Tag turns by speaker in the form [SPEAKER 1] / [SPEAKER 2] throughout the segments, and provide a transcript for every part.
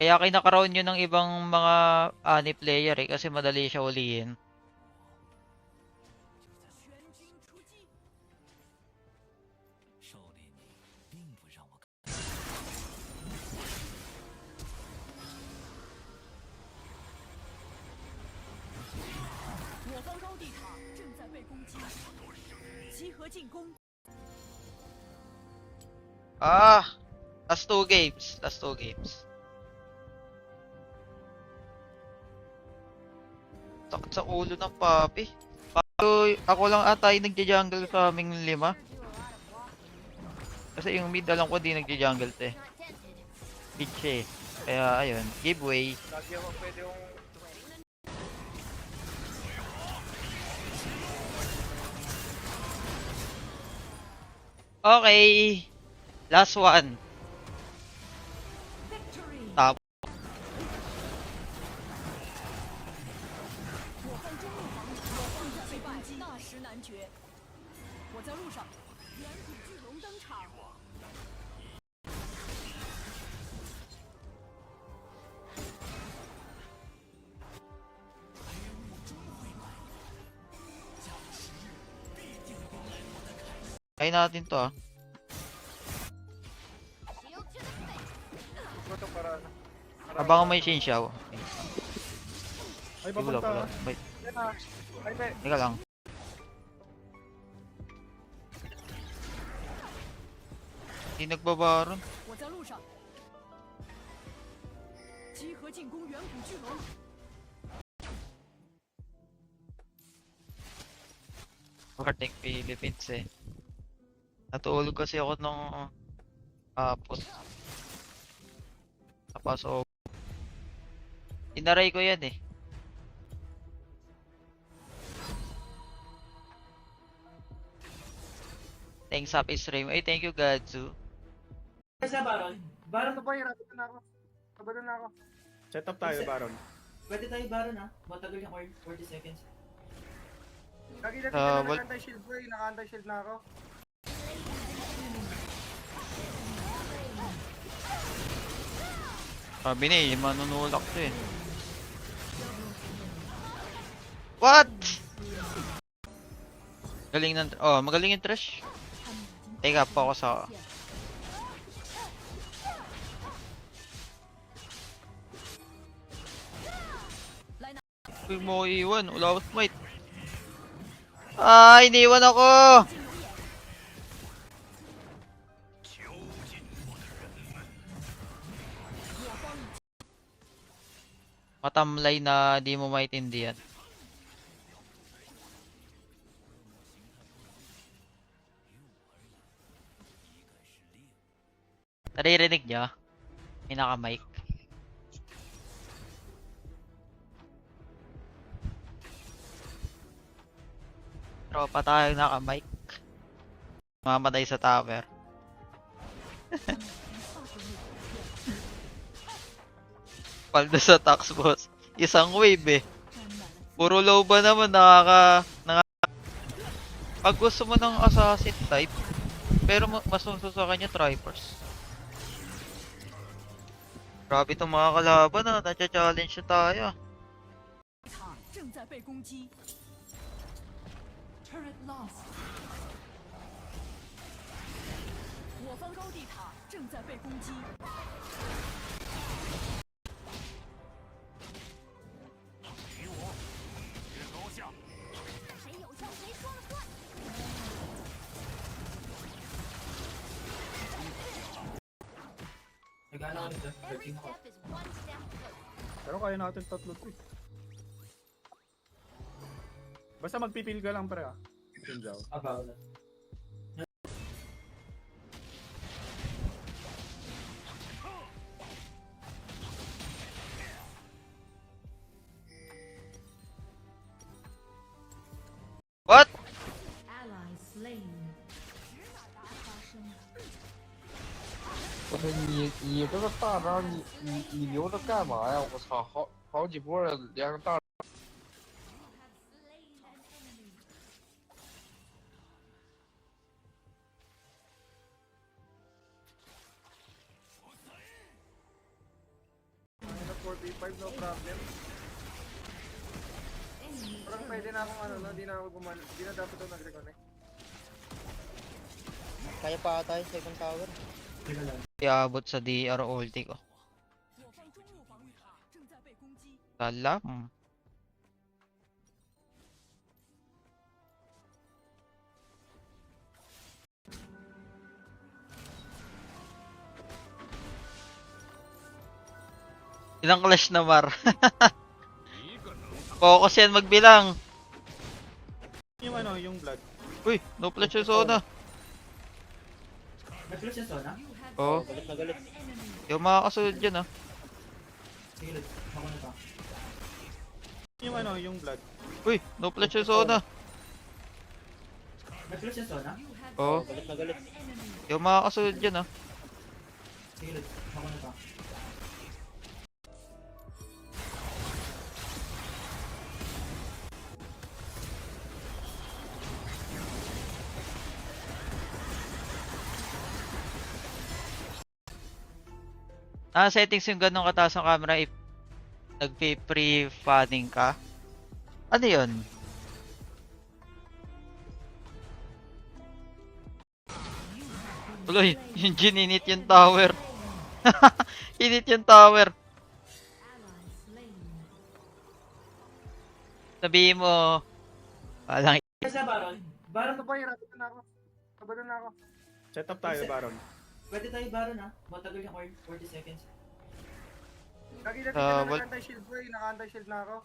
[SPEAKER 1] Kaya kinakaroon yun ng ibang mga ani player eh, kasi madali siya ulihin. Ah! Last two games. Last two games. Sakit sa ulo ng papi. Ako lang ata yung nagja-jungle sa aming lima. Kasi yung mid alam ko di nagja-jungle to eh. Mid siya eh. Kaya ayun, giveaway.
[SPEAKER 2] Lagi ako pwede yung...
[SPEAKER 1] Okay. Last one. Top. Kaya natin to ah.
[SPEAKER 2] Ito para...
[SPEAKER 1] Abangan mo yung Xinxiao.
[SPEAKER 2] Ay,
[SPEAKER 1] Wala
[SPEAKER 2] papunta.
[SPEAKER 1] pala. Wait,
[SPEAKER 2] Yan na. Ay, be.
[SPEAKER 1] teka lang. Hindi nagbabaron. Protect Philippines eh. Natulog kasi ako nung hapon. Napasok. Inaray ko yan eh. Thanks up stream. Ay, thank you Gadzu.
[SPEAKER 3] Sa Baron? Baron,
[SPEAKER 2] Ano ba yun? Rabado na ako. Rabado na ako. Set up tayo, Baron.
[SPEAKER 3] pwede tayo Baron ha? Matagal yung 40 seconds.
[SPEAKER 2] Lagi na
[SPEAKER 1] Wal-
[SPEAKER 2] naka-anti-shield bro. Naka-anti-shield na ako.
[SPEAKER 1] Sabi na eh, manunulak to eh. What? Galing ng... Oh, magaling yung trash. Teka, focus ako. Huwag mo ko iwan. Wala akong smite. Ah, iniwan ako! Matamlay na di mo maintindihan. Naririnig niyo? May naka-mic. Tropa tayo naka-mic. Mamatay sa tower. Paldo sa tax boss. Isang wave eh. Puro low ba naman Pag gusto mo ng assassin type, pero mas gusto sa kanya Tripers. Grabe itong mga kalaban na, nadya-challenge na tayo.
[SPEAKER 3] Nagana ako nito.
[SPEAKER 4] Every step is one step closer.
[SPEAKER 2] Pero kaya natin tatlo to eh. Basta magpipil ka lang pre ah. Sinjaw.
[SPEAKER 3] About.
[SPEAKER 1] What?
[SPEAKER 4] Ally slain.
[SPEAKER 5] 不是你这个大招你留着干嘛呀？我操，好几波人连个大。
[SPEAKER 4] An
[SPEAKER 2] 45, no problem. Parang pwede na akong ano, no? Di na ako di na dapat ako nag-reconnect.
[SPEAKER 6] Kaya pa tayo second tower.
[SPEAKER 3] Teka lang.
[SPEAKER 1] Iabot sa DR ulti ko. Salam. Ilang clash na Mar? Focus yan magbilang.
[SPEAKER 2] Yung ano, yung blood.
[SPEAKER 1] Uy, no flash yung Sona.
[SPEAKER 3] Nag-close yung zona?
[SPEAKER 1] Oh,
[SPEAKER 6] Galit na galit.
[SPEAKER 1] yung mga kasunod dyan ah.
[SPEAKER 3] Sige, let's. Ako na pa.
[SPEAKER 2] Yung ano, yung blood.
[SPEAKER 1] Uy, no flash yung Sona.
[SPEAKER 3] Nag-close yung zona?
[SPEAKER 1] Oh,
[SPEAKER 6] Galit na galit.
[SPEAKER 1] yung mga kasunod dyan ah.
[SPEAKER 3] Sige, let's. Ako na pa.
[SPEAKER 1] Settings yung ganong kataas ng camera if nagpe-pre-fanning ka. Ano yun? Tuloy, yung Jin init yung tower. Init yung tower.
[SPEAKER 4] Ally slain.
[SPEAKER 1] Sabihin mo, walang
[SPEAKER 3] Sa Baron? Baron,
[SPEAKER 2] Ano ba yung rapid na ako? Kabalo na ako.
[SPEAKER 7] Set up tayo, Baron.
[SPEAKER 3] pwede tayo Baron ha? Matagal yung orb, 40 seconds.
[SPEAKER 2] Nakita
[SPEAKER 1] Ah,
[SPEAKER 2] na
[SPEAKER 1] wal-
[SPEAKER 2] naka-anti-shield bro, naka-anti-shield na ako.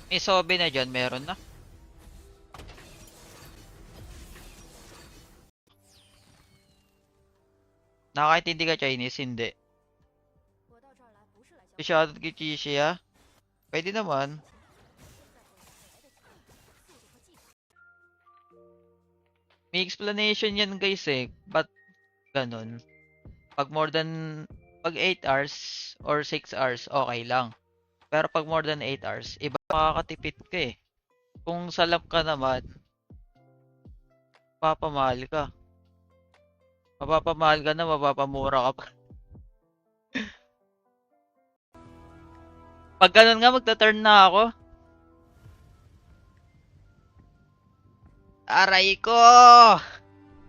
[SPEAKER 1] may sobe na dyan, meron na. Nakakaintindi ka Chinese? Hindi.
[SPEAKER 4] 我到这儿来不是来消
[SPEAKER 1] Shoutout kay Chishi ah. Pwede naman. May explanation yan guys eh. Ba't ganun? Pag more than, pag 8 hours or 6 hours, okay lang. Pero pag more than 8 hours, iba makakatipid ka eh. Kung salap ka naman, mapapamahal ka. Mapapamahal ka na, mapapamura ka pa. Pag ganun nga, magta-turn na ako. Aray ko!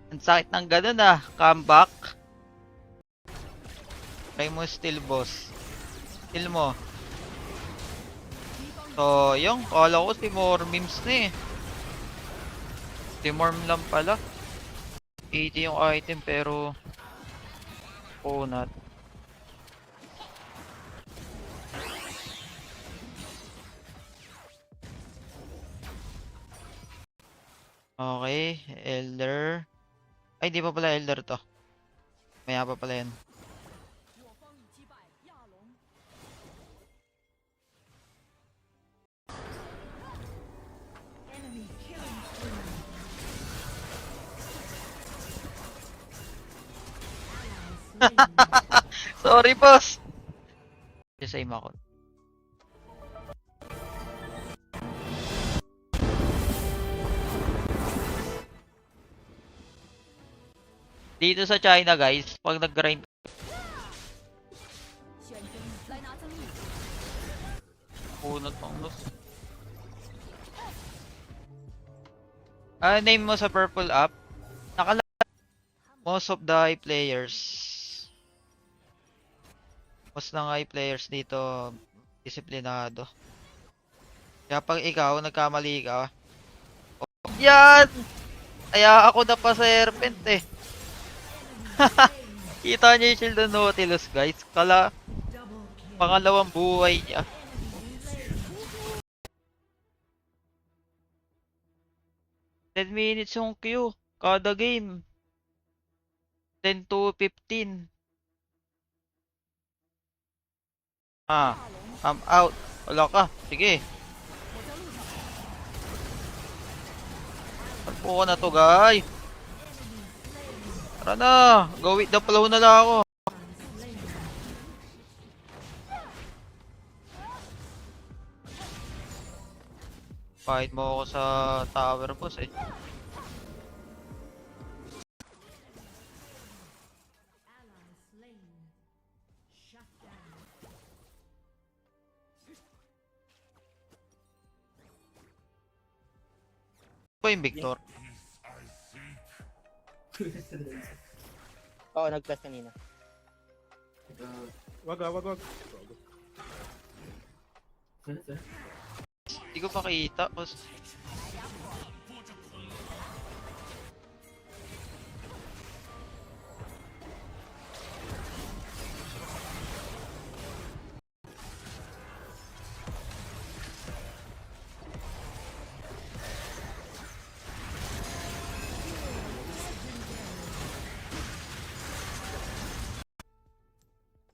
[SPEAKER 1] Ang sakit ng ganun ah. Comeback. Try mo steal boss. Steal mo. So, yung kala ko si Mormims na eh. Si Morm lang pala. 80 yung item pero kunat. Okay, Elder. Ay, di pa pala Elder to. Maya pa pala yan.
[SPEAKER 4] enemy killing spree. Ally slain.
[SPEAKER 1] Sorry, boss! Just aim ako. Dito sa China, guys, pag nag-grind,
[SPEAKER 4] 选择来拿增益。
[SPEAKER 1] punot pang nos. Name mo sa purple app. Most of the high players. Most ng high players dito, disiplinado. Kaya pag ikaw, nagkamali ka. Oh, yan! Kaya ako na pa sa serpent eh. Kita niyo yung shield ng Nautilus guys. Kala, pangalawang buhay niya. Ten minutes yung queue. Kada game. 10 to 15. I'm out. Wala ka. Sige. Tarpo ko na to, guys. Tara na. Gawit na pala na lang ako. Fight mo ako sa tower boss eh. po yung Victor.
[SPEAKER 6] Oo, nag-flash kanina.
[SPEAKER 2] Wag.
[SPEAKER 3] Sir.
[SPEAKER 1] Hindi ko makita.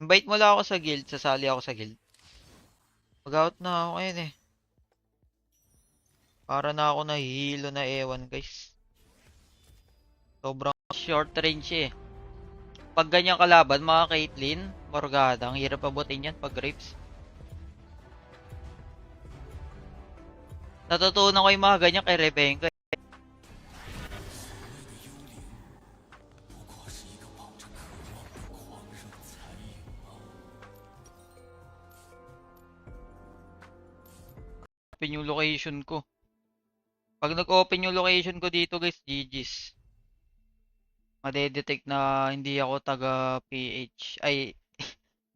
[SPEAKER 1] Invite mo lang ako sa guild, sasali ako sa guild. Mag-out na ako ngayon eh. Para na ako nahihilo na ewan guys. Sobrang short range eh. Pag ganyan kalaban, mga Caitlyn, Morgana, ang hirap abutin yan pag Grapes. Natutunan ko yung mga ganyan kay Rebecca. Open yung location ko. Pag nag-open yung location ko dito guys, GG's. Madedetect na hindi ako taga PH. Ay,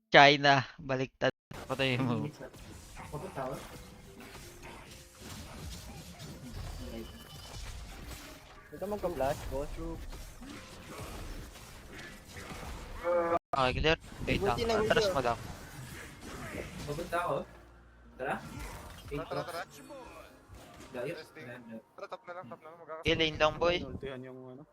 [SPEAKER 1] China. Baliktad. Patay mo.
[SPEAKER 3] Pagod tower.
[SPEAKER 6] Huwag ka magka-flash, boss.
[SPEAKER 1] Okay, clear. Wait lang.
[SPEAKER 6] Buti na yun,
[SPEAKER 1] Atras
[SPEAKER 6] sir.
[SPEAKER 1] mo lang.
[SPEAKER 3] Pagod ako. Tara.
[SPEAKER 7] Tara.
[SPEAKER 3] Gayot.
[SPEAKER 7] Testing. Tara, top na lang,
[SPEAKER 1] Okay, lane lang boy.
[SPEAKER 2] Ultihan yung ano.